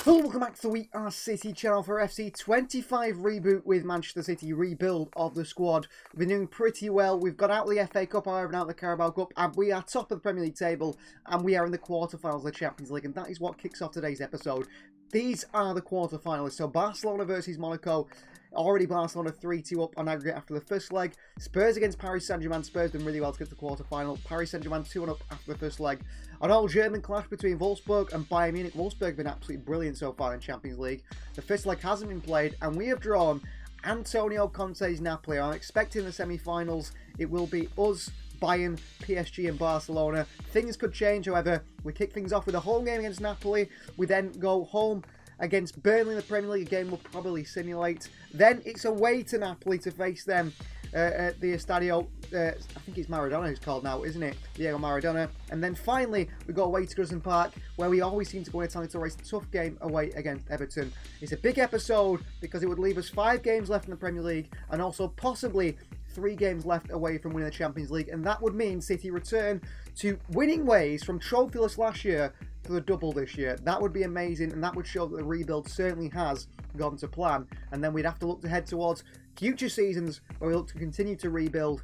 Hello, welcome back to the We Are City channel for FC 25 reboot with Manchester City rebuild of the squad. We've been doing pretty well. We've got out of the FA Cup, however, and out of the Carabao Cup, and we are top of the Premier League table, and we are in the quarterfinals of the Champions League, and that is what kicks off today's episode. These are the quarterfinalists. So Barcelona versus Monaco. Already Barcelona 3-2 up on aggregate after the first leg. Spurs against Paris Saint-Germain. Spurs done really well to get to the quarter-final. Paris Saint-Germain 2-1 up after the first leg. An all-German clash between Wolfsburg and Bayern Munich. Wolfsburg have been absolutely brilliant so far in Champions League. The first leg hasn't been played, and we have drawn Antonio Conte's Napoli. I'm expecting the semi-finals. It will be us, Bayern, PSG and Barcelona. Things could change, however. We kick things off with a home game against Napoli. We then go home against Burnley in the Premier League. A game we'll probably simulate. Then it's away to Napoli to face them at the Estadio, I think it's Maradona who's called now, isn't it? Diego Maradona. And then finally, we go away to Goodison Park, where we always seem to go in Italian to race a tough game away against Everton. It's a big episode because it would leave us 5 games left in the Premier League and also possibly 3 games left away from winning the Champions League. And that would mean City return to winning ways from trophyless last year for the double this year. That would be amazing, and that would show that the rebuild certainly has gone to plan. And then we'd have to look to head towards future seasons where we look to continue to rebuild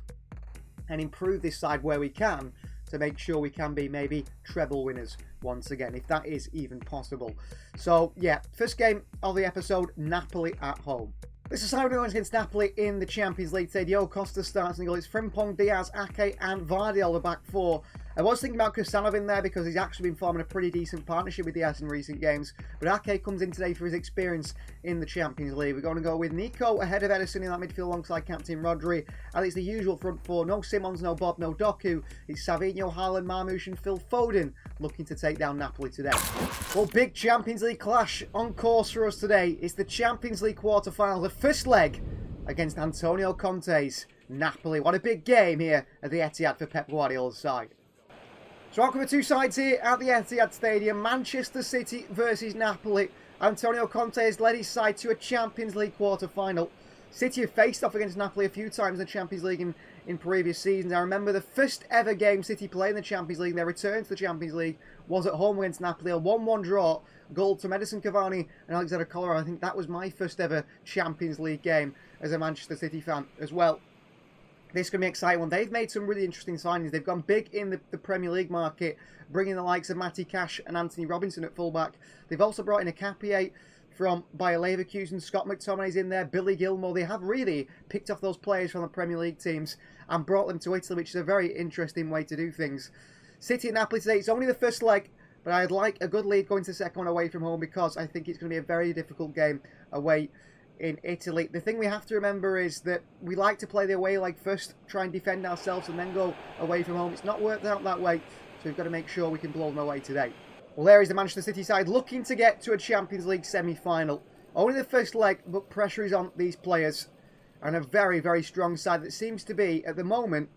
and improve this side where we can to make sure we can be maybe treble winners once again, if that is even possible. So yeah, first game of the episode, Napoli at home. This is how we're going against Napoli in the Champions League today. Diogo Costa starts in the goal. It's Frimpong, Diaz, Ake and Vardy, the back four. I was thinking about Cristiano in there because he's actually been forming a pretty decent partnership with Diaz in recent games. But Ake comes in today for his experience in the Champions League. We're going to go with Nico ahead of Ederson in that midfield alongside captain RODRI. And it's the usual front four. No Simons, no Bob, no Doku. It's Savinho, Haaland, Marmoush and Phil Foden looking to take down Napoli today. Well, big Champions League clash on course for us today. It's the Champions League quarter-final, the first leg against Antonio Conte's Napoli. What a big game here at the Etihad for Pep Guardiola's side. So out come the two sides here at the Etihad Stadium. Manchester City versus Napoli. Antonio Conte has led his side to a Champions League quarter-final. City have faced off against Napoli a few times in the Champions League in previous seasons. I remember the first ever game City played in the Champions League, their return to the Champions League, was at home against Napoli. A 1-1 draw, goal to Edinson Cavani and Alexander Kolarov. I think that was my first ever Champions League game as a Manchester City fan as well. This is going to be an exciting one. They've made some really interesting signings. They've gone big in the Premier League market, bringing the likes of Matty Cash and Anthony Robinson at fullback. They've also brought in a Capier from Bayer Leverkusen. Scott McTominay's in there. Billy Gilmore. They have really picked off those players from the Premier League teams and brought them to Italy, which is a very interesting way to do things. City and Napoli today. It's only the first leg, but I'd like a good lead going to the second one away from home because I think it's going to be a very difficult game away in Italy. The thing we have to remember is that we like to play the away leg first, try and defend ourselves and then go away from home. It's not worked out that way, so we've got to make sure we can blow them away today. Well, there is the Manchester City side looking to get to a Champions League semi-final. Only the first leg, but pressure is on these players. And a very, very strong side that seems to be, at the moment,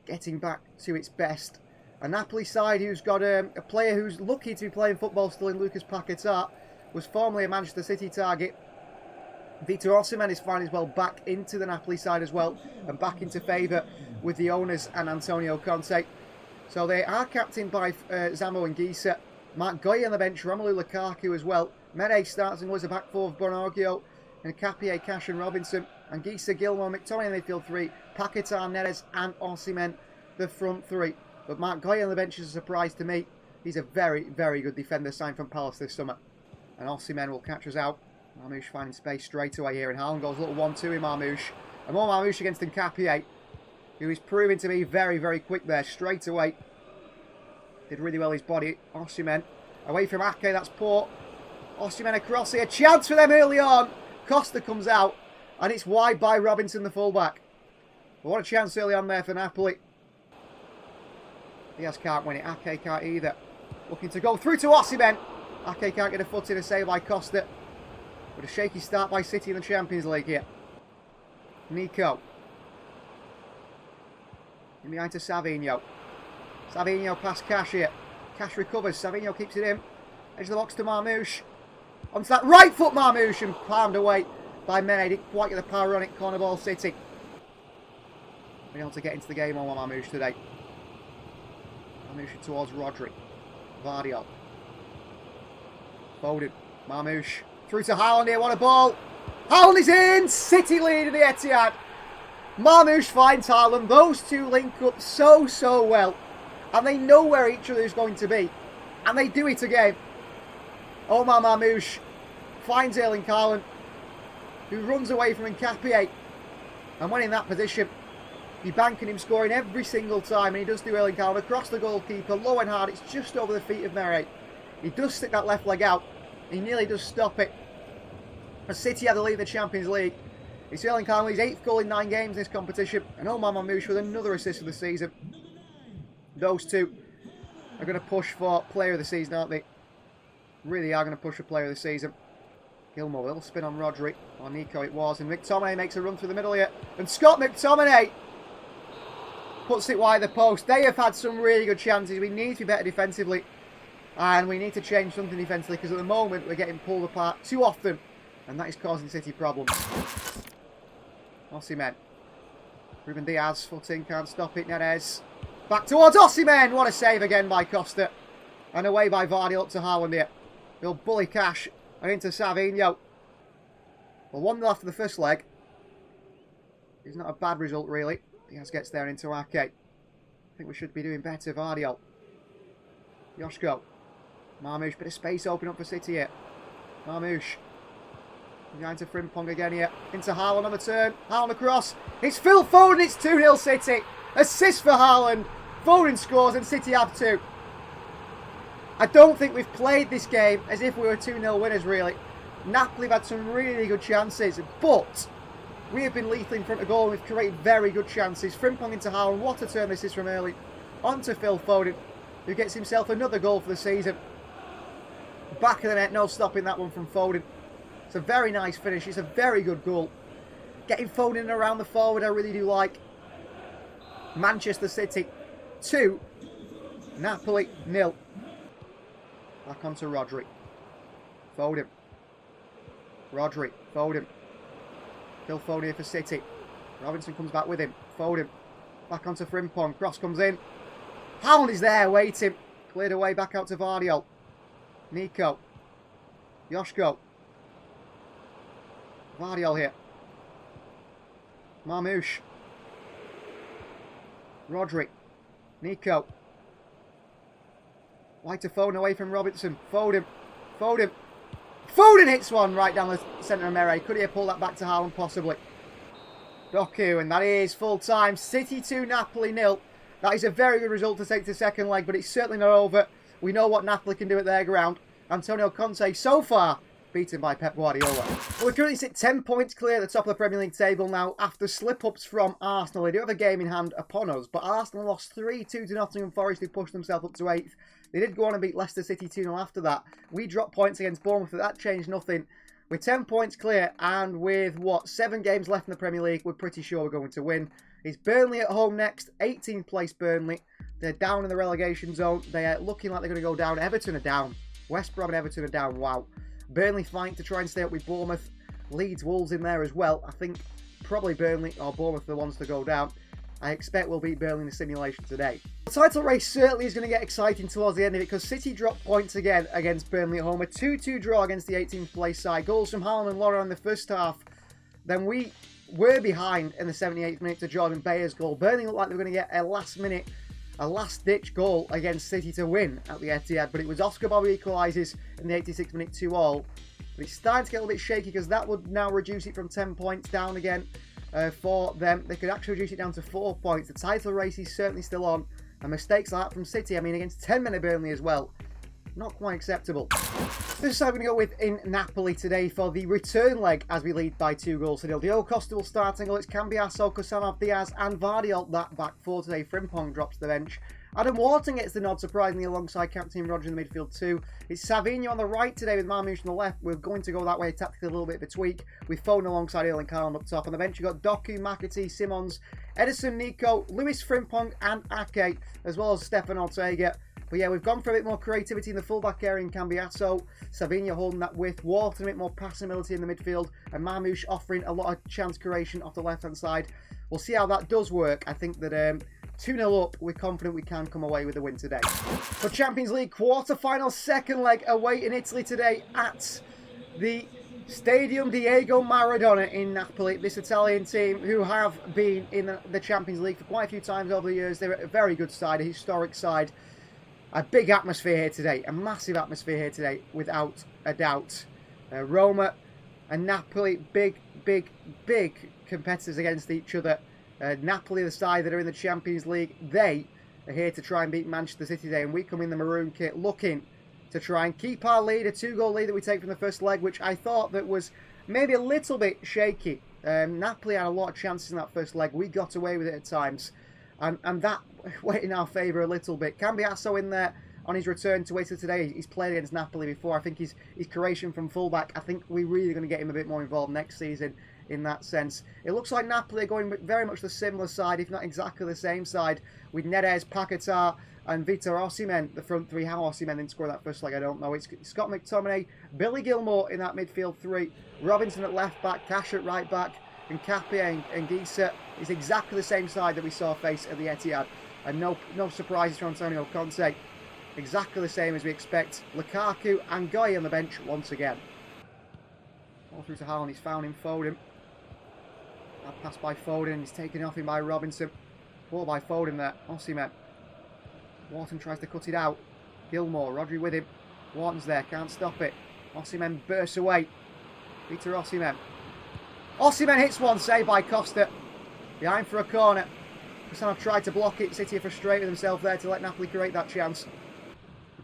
getting back to its best. A Napoli side who's got a player who's lucky to be playing football still in Lucas Paquetá, was formerly a Manchester City target. Victor Osimhen is finding his well back into the Napoli side as well, and back into favour with the owners and Antonio Conte. So they are captained by Zambo Anguissa, Mark Goy on the bench, Romelu Lukaku as well. Mede starts and was a back four of Bonaggio, and Capier, Cash and Robinson. Anguissa, Gilmore, McTominay in the midfield 3, Paquetá, Neres and Osimhen the front 3. But Mark Goy on the bench is a surprise to me. He's a very, very good defender signed from Palace this summer. And Osimhen will catch us out. Marmoush finding space straight away here, and Haaland goes a little 1-2 in Marmoush. And more Marmoush against Capier, who is proving to be very, very quick there, straight away. Did really well his body. Osimhen, away from Ake, that's poor. Osimhen across here, chance for them early on. Costa comes out, and it's wide by Robinson, the fullback. But what a chance early on there for Napoli. Diaz can't win it, Ake can't either. Looking to go through to Osimhen. Ake can't get a foot in, a save by Costa. But a shaky start by City in the Champions League here. Nico. In behind to Savinho. Savinho past Cash here. Cash recovers. Savinho keeps it in. Edge of the box to Marmoush. Onto that right foot Marmoush and palmed away by Mene. Didn't quite get the power on it. Corner ball City. Being able to get into the game on Marmoush today. Marmoush towards RODRI. Vardy. Foden. Marmoush through to Haaland here. What a ball. Haaland is in. City lead in the Etihad. Marmoush finds Haaland. Those two link up so well. And they know where each other is going to be. And they do it again. Omar Marmoush finds Erling Haaland, who runs away from Nkapie. And when in that position, you're banking him scoring every single time. And he does do Erling Haaland across the goalkeeper. Low and hard. It's just over the feet of Mere. He does stick that left leg out. He nearly does stop it. As City had the lead in the Champions League. It's Erling Haaland, his 8th goal in 9 games in this competition. And Omar Marmoush with another assist of the season. Those two are going to push for player of the season, aren't they? Really are going to push for player of the season. Gilmore will spin on RODRI. Or Nico it was. And McTominay makes a run through the middle here. And Scott McTominay puts it wide the post. They have had some really good chances. We need to be better defensively. And we need to change something defensively. Because at the moment we're getting pulled apart too often. And that is causing City problems. Osimhen. Ruben Diaz. Footing. Can't stop it. Neres. Back towards Osimhen. What a save again by Costa. And away by Vardy up to Haaland here. He'll bully Cash. And into Savinho. Well, 1-0 after the first leg. It's not a bad result, really. Diaz gets there into Ake. I think we should be doing better. Vardy. Joshko. Marmoush. Bit of space open up for City here. Marmoush. Behind to Frimpong again here. Into Haaland on the turn. Haaland across. It's Phil Foden. It's 2-0 City. Assist for Haaland. Foden scores and City have 2. I don't think we've played this game as if we were 2-0 winners, really. Napoli have had some really good chances, but we have been lethal in front of goal and we've created very good chances. Frimpong into Haaland. What a turn this is from early. On to Phil Foden, who gets himself another goal for the season. Back of the net. No stopping that one from Foden. It's a very nice finish. It's a very good goal. Getting Foden around the forward, I really do like. Manchester City 2, Napoli 0. Back onto RODRI. Foden. RODRI. Foden. Phil Foden here for City. Robinson comes back with him. Foden. Back onto Frimpong. Cross comes in. Haaland is there waiting. Cleared away back out to Vardy. Nico. Joshko. Vardy here. Marmoush. RODRI. Nico. Wide to Foden away from Robinson. Foden. Foden. Foden hits one right down the centre of Mere. Could he have pulled that back to Haaland? Possibly. Doku, and that is full time. City 2, Napoli 0. That is a very good result to take to the second leg, but it's certainly not over. We know what Napoli can do at their ground. Antonio Conte, so far, beaten by Pep Guardiola. Well, we currently sit 10 points clear at the top of the Premier League table now after slip-ups from Arsenal. They do have a game in hand upon us, but Arsenal lost 3-2 to Nottingham Forest, who pushed themselves up to 8th. They did go on and beat Leicester City 2-0 after that. We dropped points against Bournemouth, but that changed nothing. We're 10 points clear, and with, 7 games left in the Premier League, we're pretty sure we're going to win. It's Burnley at home next, 18th place Burnley. They're down in the relegation zone. They are looking like they're going to go down. Everton are down. West Brom and Everton are down. Wow. Burnley fighting to try and stay up with Bournemouth. Leeds, Wolves in there as well. I think probably Burnley or Bournemouth are the ones to go down. I expect we'll beat Burnley in the simulation today. The title race certainly is going to get exciting towards the end of it because City dropped points again against Burnley at home. A 2-2 draw against the 18th place side. Goals from Haaland and Lauren in the first half. Then we were behind in the 78th minute to Jordan Bayer's goal. Burnley looked like they were going to get a last-ditch goal against City to win at the Etihad, but it was Oscar Bob who equalises in the 86th minute 2-2. But it's starting to get a little bit shaky because that would now reduce it from 10 points down again for them. They could actually reduce it down to 4 points. The title race is certainly still on, and mistakes like that from City, I mean against 10 men of Burnley as well, not quite acceptable. This is how we're going to go with in Napoli today for the return leg as we lead by 2-0. Diogo Costa will start and goal. It's Cambiasso, Kusanov, Diaz and Vardy that back four today. Frimpong drops the bench. Adam Wharton gets the nod surprisingly alongside captain Roger in the midfield too. It's Savinho on the right today with Marmoush on the left. We're going to go that way tactically a little bit of a tweak with Foden alongside Erling Haaland up top. On the bench you've got Doku, McAtee, Simons, Edison, Nico, Lewis Frimpong and Ake, as well as Stefan Ortega. But yeah, we've gone for a bit more creativity in the fullback area in Cambiasso. Savinho holding that width. Wharton a bit more passing ability in the midfield. And Marmoush offering a lot of chance creation off the left-hand side. We'll see how that does work. I think that 2-0 up, we're confident we can come away with a win today. For Champions League quarter-final second leg away in Italy today at the Stadium Diego Maradona in Napoli, this Italian team who have been in the Champions League for quite a few times over the years. They're a very good side, a historic side. A big atmosphere here today, a massive atmosphere here today, without a doubt. Roma and Napoli, big competitors against each other. Napoli, the side that are in the Champions League, they are here to try and beat Manchester City today, and we come in the maroon kit looking to try and keep our lead, a 2-goal lead that we take from the first leg, which I thought that was maybe a little bit shaky. Napoli had a lot of chances in that first leg. We got away with it at times, and that went in our favour a little bit. Cambiasso in there on his return to Italy today. He's played against Napoli before. I think his creation from fullback, I think we're really going to get him a bit more involved next season in that sense. It looks like Napoli are going very much the similar side, if not exactly the same side, with Neres, Paquetá and Victor Osimhen, the front three. How Osimhen didn't score that first leg, I don't know. It's Scott McTominay, Billy Gilmour in that midfield three, Robinson at left back, Cash at right back, and Capia and Gisa is exactly the same side that we saw face at the Etihad. And no surprises from Antonio Conte. Exactly the same as we expect. Lukaku and Goy on the bench once again. All through to Haaland, he's found him, Foden. That pass by Foden, he's taken off him by Robinson. Ball by Foden there, Osimhen. Wharton tries to cut it out. Gilmour, Rodri with him. Wharton's there, can't stop it. Osimhen bursts away. Victor Osimhen. Osimhen hits one, saved by Costa. Behind for a corner. Cristiano tried to block it. City frustrated themselves there to let Napoli create that chance.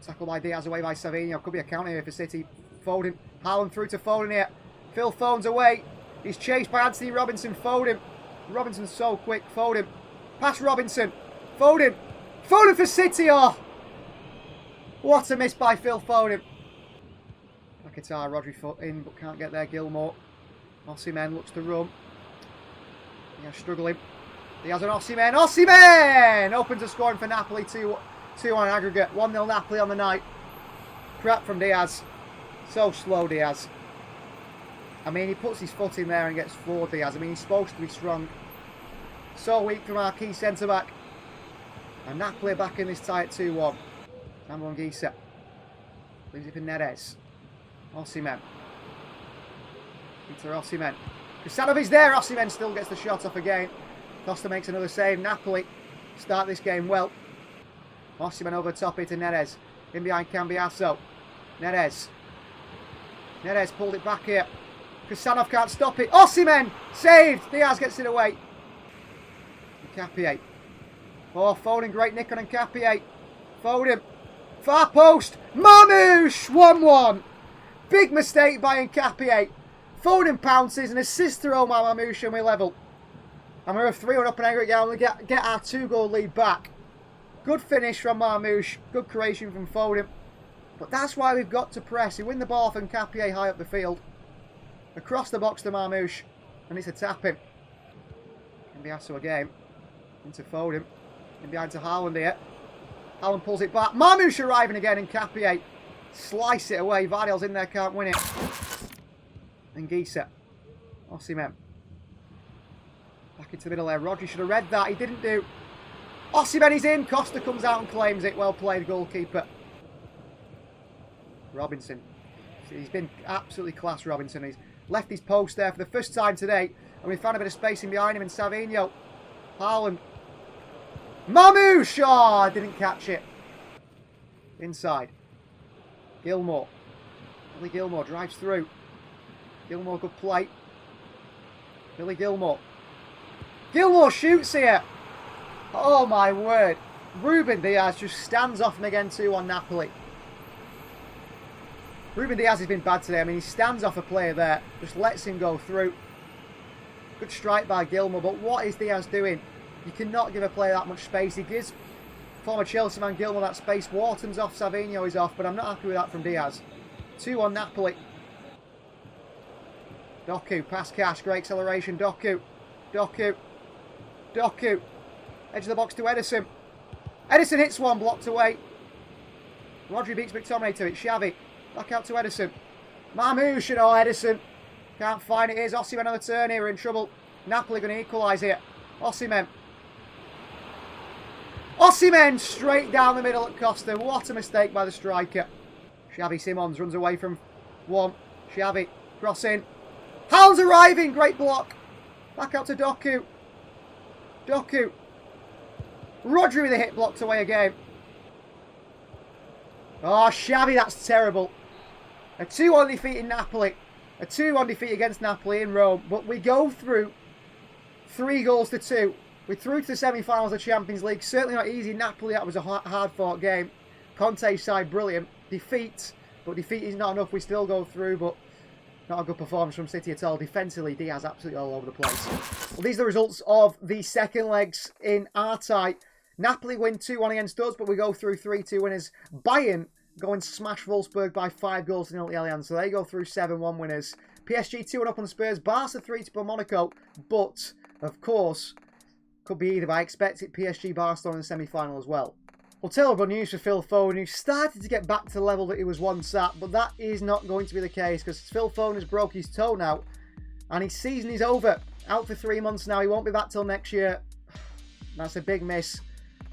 Tackled by Diaz, away by Savinho. Could be a counter here for City. Foden. Haaland through to Foden here. Phil Foden's away. He's chased by Anthony Robinson. Foden. Robinson's so quick. Foden. Pass Robinson. Foden. Foden for City. Oh! What a miss by Phil Foden. Paquetá, Rodri foot in, but can't get there. Gilmour. Osimhen looks to run. Yeah, struggling. Diaz on Osimhen. Osimhen! Opens a scoring for Napoli. 2 on aggregate. 1-0 Napoli on the night. Crap from Diaz. So slow, Diaz. I mean, he puts his foot in there and gets floored, Diaz. I mean, he's supposed to be strong. So weak from our key centre-back. And Napoli are back in this tie at 2-1. Samuel Gisa. Leaves it for Neres. Osimhen. Victor Osimhen. Kusanov is there. Osimhen still gets the shot off again. Costa makes another save. Napoli start this game well. Osimhen over the top here to Neres. In behind Cambiasso. Neres. Neres pulled it back here. Kusanov can't stop it. Osimhen saved. Diaz gets it away. Capia. Oh, Foden, great nick on Capia. Foden. Far post. Mamouche. 1-1. Big mistake by Capia. Foden pounces and assists to Omar Mamouche and we level. And we're 3-1 up in aggregate and we get our 2-goal lead back. Good finish from Mamouche. Good creation from Foden. But that's why we've got to press. We win the ball from Capia high up the field. Across the box to Mamouche. And it's a tap-in. Cambiasso again. Into Foden. In behind to Haaland here. Haaland pulls it back. Mamouche arriving again and Capia. Slice it away. Vardyle's in there, can't win it. And Gisa. Osimhen. Back into the middle there. Rodri should have read that. He didn't do. Osimhen is in. Costa comes out and claims it. Well played, goalkeeper. Robinson. He's been absolutely class, Robinson. He's left his post there for the first time today. And we found a bit of spacing behind him in Savinho. Haaland. Mamouche! Oh, didn't catch it. Inside. Gilmour. Billy Gilmour drives through. Gilmour, good play. Billy Gilmour. Gilmour shoots here. Oh my word. Ruben Diaz just stands off him again 2-1 Napoli. Ruben Diaz has been bad today. I mean, he stands off a player there. Just lets him go through. Good strike by Gilmour, but what is Diaz doing? You cannot give a player that much space. He gives former Chelsea man Gilmour that space. Wharton's off, Savinho is off, but I'm not happy with that from Diaz. 2-1 Napoli. Doku, pass Cash, great acceleration. Doku. Edge of the box to Ederson. Ederson hits one, blocked away. Rodri beats McTominay to it. Xavi, back out to Ederson. Mamouche, and Ederson. Can't find it. Here's Osimhen on the turn here, we're in trouble. Napoli going to equalise here. Osimhen. Osimhen straight down the middle at Costa. What a mistake by the striker. Xavi Simons runs away from one. Xavi, crossing. Howell's arriving, great block. Back out to Doku. Doku. RODRI with a hit blocked away again. Oh, Xavi, that's terrible. A 2-1 defeat in Napoli. A 2-1 defeat against Napoli in Rome. But we go through 3-2. We're through to the semi-finals of the Champions League. Certainly not easy. Napoli, that was a hard-fought game. Conte's side, brilliant. Defeat. But defeat is not enough. We still go through, but not a good performance from City at all. Defensively, Diaz absolutely all over the place. Well, these are the results of the second legs in our tie. Napoli win 2-1 against us, but we go through 3-2 winners. Bayern go and smash Wolfsburg by 5-0 at the Allianz, so they go through 7-1 winners. PSG 2-1 up on Spurs. Barca 3-2 on Monaco, but, of course, could be either, but I expect it PSG Barcelona in the semi-final as well. Well, terrible news for Phil Foden, who started to get back to the level that he was once at, but that is not going to be the case, because Phil Foden has broke his toe now, and his season is over. Out for 3 months now. He won't be back till next year. That's a big miss.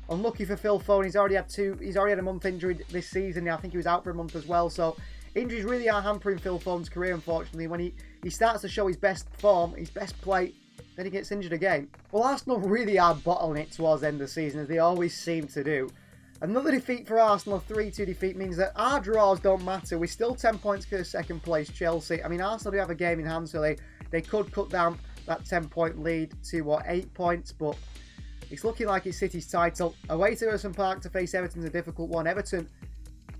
Unlucky for Phil Foden. He's already had a month injury this season. I think he was out for a month as well. So injuries really are hampering Phil Foden's career, unfortunately. When he starts to show his best form, his best play, then he gets injured again. Well, Arsenal really are bottling it towards the end of the season, as they always seem to do. Another defeat for Arsenal, a 3-2 defeat, means that our draws don't matter. We're still 10 points clear of second place Chelsea. I mean, Arsenal do have a game in hand, so they could cut down that 10-point lead to, 8 points, but it's looking like it's City's title. Away to Everton Park to face Everton is a difficult one. Everton,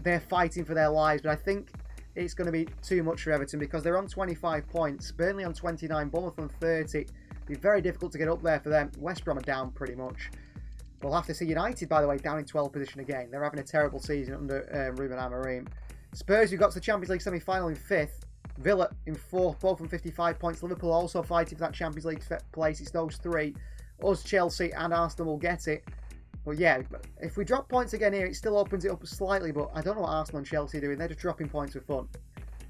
they're fighting for their lives, but I think it's going to be too much for Everton because they're on 25 points. Burnley on 29, Bournemouth on 30. It'll be very difficult to get up there for them. West Brom are down pretty much. We'll have to see United, by the way, down in 12th position again. They're having a terrible season under Ruben Amorim. Spurs, who got to the Champions League semi-final in 5th. Villa in 4th, both on 55 points. Liverpool also fighting for that Champions League place. It's those three. Us, Chelsea and Arsenal will get it. But yeah, if we drop points again here, it still opens it up slightly. But I don't know what Arsenal and Chelsea are doing. They're just dropping points for fun.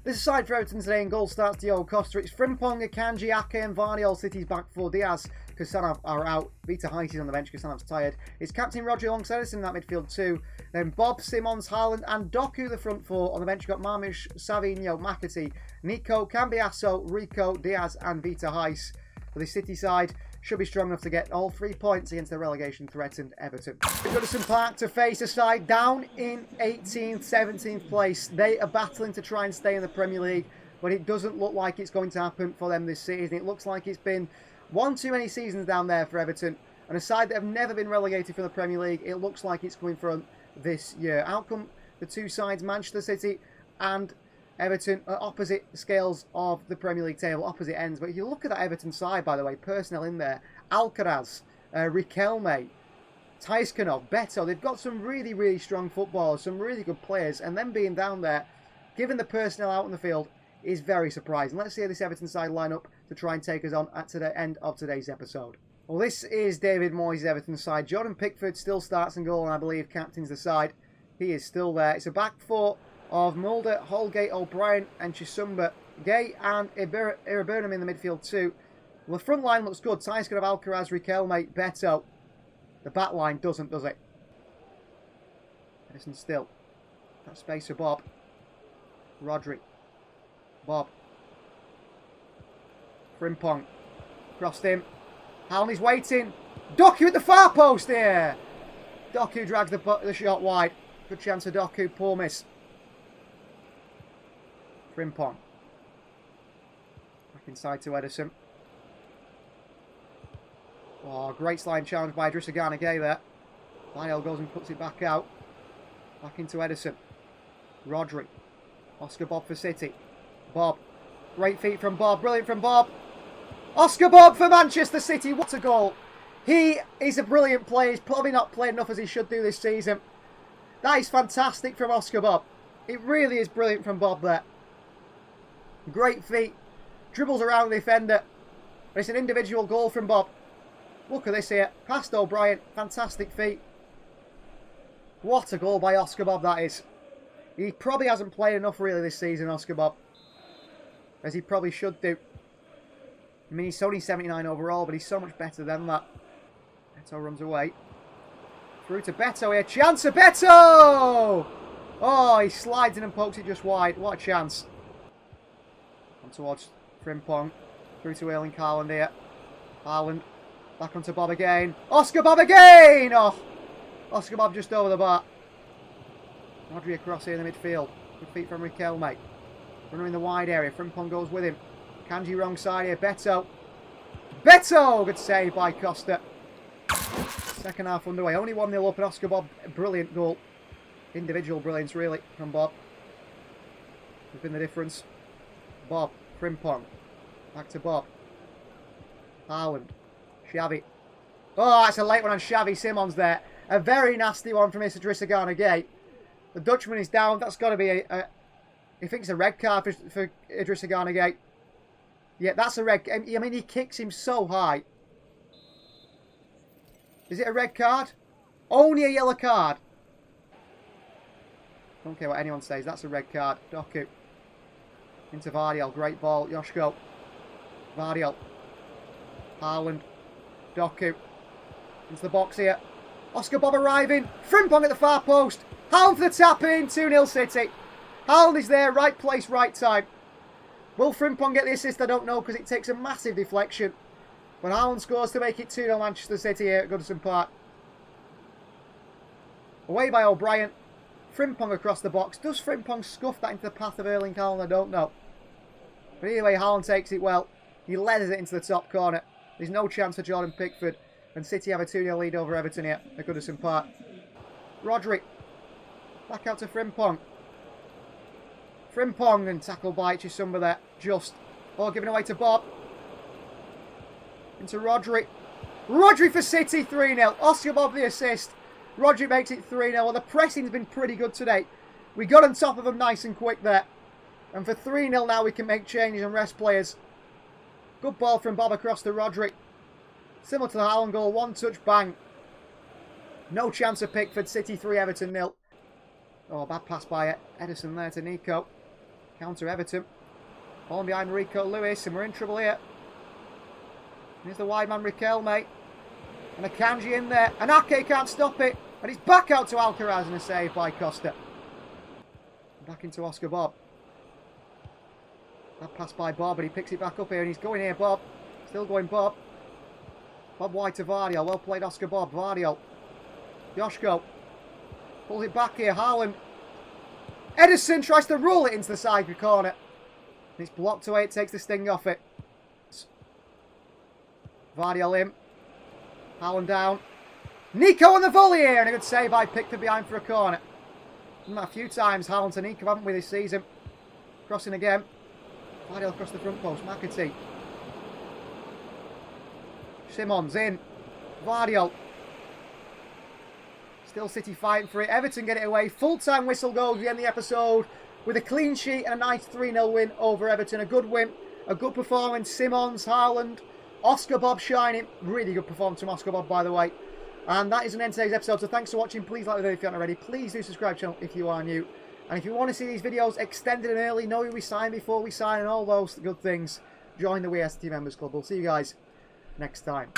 This aside for Everton today, in goal starts Diogo Costa. It's Frimpong, Akanji, Ake and Vardy, all City's back four. Diaz, Kusanov are out. Vita Height is on the bench. Kusanov's tired. It's captain Roger alongside us in that midfield too. Then Bob, Simons, Haaland and Doku the front four. On the bench you've got Marmish, Savinho, McAtee, Nico, Cambiasso, Rico, Diaz and Vita Heiss. For the City side, should be strong enough to get all 3 points against the relegation threatened Everton. Goodison Park to face a side down in 18th, 17th place. They are battling to try and stay in the Premier League, but it doesn't look like it's going to happen for them this season. It looks like it's been one too many seasons down there for Everton, and a side that have never been relegated from the Premier League, it looks like it's coming from this year. Out come the two sides, Manchester City and Everton, are opposite scales of the Premier League table, opposite ends. But if you look at that Everton side, by the way, personnel in there, Alcaraz, Riquelme, Taiskanov, Beto, they've got some really, really strong footballers, some really good players, and them being down there, given the personnel out in the field, is very surprising. Let's see how this Everton side line up to try and take us on at the end of today's episode. Well, this is David Moyes' Everton side. Jordan Pickford still starts in goal and I believe captains the side. He is still there. It's a back four of Mulder, Holgate, O'Brien and Chisumba. Gay and Iraburnham in the midfield too. Well, the front line looks good. Tyson of Alcaraz, Riquelme, Beto. The back line doesn't, does it? Edison still. That space for Bob. RODRI. Bob. Frimpong. Crossed him. Howley's waiting. Doku at the far post here. Doku drags the shot wide. Good chance for Doku. Poor miss. Frimpong. Back inside to Edison. Oh, great sliding challenge by Idrissa Gana Gueye there. Lionel goes and puts it back out. Back into Edison. RODRI. Oscar Bob for City. Bob. Great feet from Bob. Brilliant from Bob. Oscar Bob for Manchester City. What a goal. He is a brilliant player. He's probably not played enough as he should do this season. That is fantastic from Oscar Bob. It really is brilliant from Bob there. Great feet. Dribbles around the defender. But it's an individual goal from Bob. Look at this here. Past O'Brien. Fantastic feet. What a goal by Oscar Bob that is. He probably hasn't played enough really this season, Oscar Bob. As he probably should do. I mean, he's only 79 overall, but he's so much better than that. Beto runs away. Through to Beto here. Chance of Beto! Oh, he slides in and pokes it just wide. What a chance. towards Frimpong. Through to Erling Haaland here. Haaland. Back onto Bob again. Oscar Bob again! Oh! Oscar Bob just over the bar. RODRI across here in the midfield. Good feet from Riquelme. Runner in the wide area. Frimpong goes with him. Kanji wrong side here. Beto. Beto! Good save by Costa. Second half underway. Only 1-0 up and Oscar Bob. Brilliant goal. Individual brilliance, really, from Bob. Has been the difference. Bob. Frimpong. Back to Bob. Haaland. Xavi. Oh, that's a late one on Xavi. Simons there. A very nasty one from Mr. Idrissa Gay. The Dutchman is down. That's got to be a... He thinks a red card for Idrissa Gay. Yeah, that's a red... I mean, he kicks him so high. Is it a red card? Only a yellow card. Don't care what anyone says. That's a red card. Doku. Into Vardiel. Great ball. Joshko. Vardiel. Haaland. Doku. Into the box here. Oscar Bob arriving. Frimpong at the far post. Haaland for the tap in. 2-0 City. Haaland is there. Right place, right time. Will Frimpong get the assist? I don't know because it takes a massive deflection. But Haaland scores to make it 2-0 Manchester City here at Goodison Park. Away by O'Brien. Frimpong across the box. Does Frimpong scuff that into the path of Erling Haaland? I don't know. But either way, Haaland takes it well. He leathers it into the top corner. There's no chance for Jordan Pickford. And City have a 2-0 lead over Everton here at Goodison Park. RODRI. Back out to Frimpong. Frimpong and tackled by Chisumba there. Just. Oh, given away to Bob. Into RODRI. RODRI for City, 3-0. Oscar Bob the assist. RODRI makes it 3-0. Well, the pressing's been pretty good today. We got on top of them nice and quick there. And for 3-0 now we can make changes and rest players. Good ball from Bob across to RODRI. Similar to the Haaland goal, one touch, bang. No chance of Pickford. City 3, Everton 0. Oh, bad pass by Edison there to Nico. Counter Everton. Ball behind Rico Lewis, and we're in trouble here. Here's the wide man Riquelme. And Akanji in there. And Ake can't stop it. And he's back out to Alcaraz and a save by Costa. Back into Oscar Bob. That pass by Bob, but he picks it back up here and he's going here, Bob. Still going Bob. Bob White to Vardiel. Well played Oscar Bob. Vardiel. Joshko. Pulls it back here. Haaland. Edison tries to roll it into the side corner. And it's blocked away. It takes the sting off it. Vardiel in. Haaland down. Nico on the volley here. And a good save by Pickford behind for a corner. Done that a few times, Haaland to Nico, haven't we, this season? Crossing again. Vardiel across the front post. McAtee. Simons in. Vardiel. Still City fighting for it. Everton get it away. Full-time whistle goes. We end the episode with a clean sheet and a nice 3-0 win over Everton. A good win. A good performance. Simons, Haaland, Oscar Bob shining. Really good performance from Oscar Bob, by the way. And that is an end to today's episode. So thanks for watching. Please like the video if you haven't already. Please do subscribe to the channel if you are new. And if you want to see these videos extended and early, know who we sign before we sign and all those good things, join the WeST Members Club. We'll see you guys next time.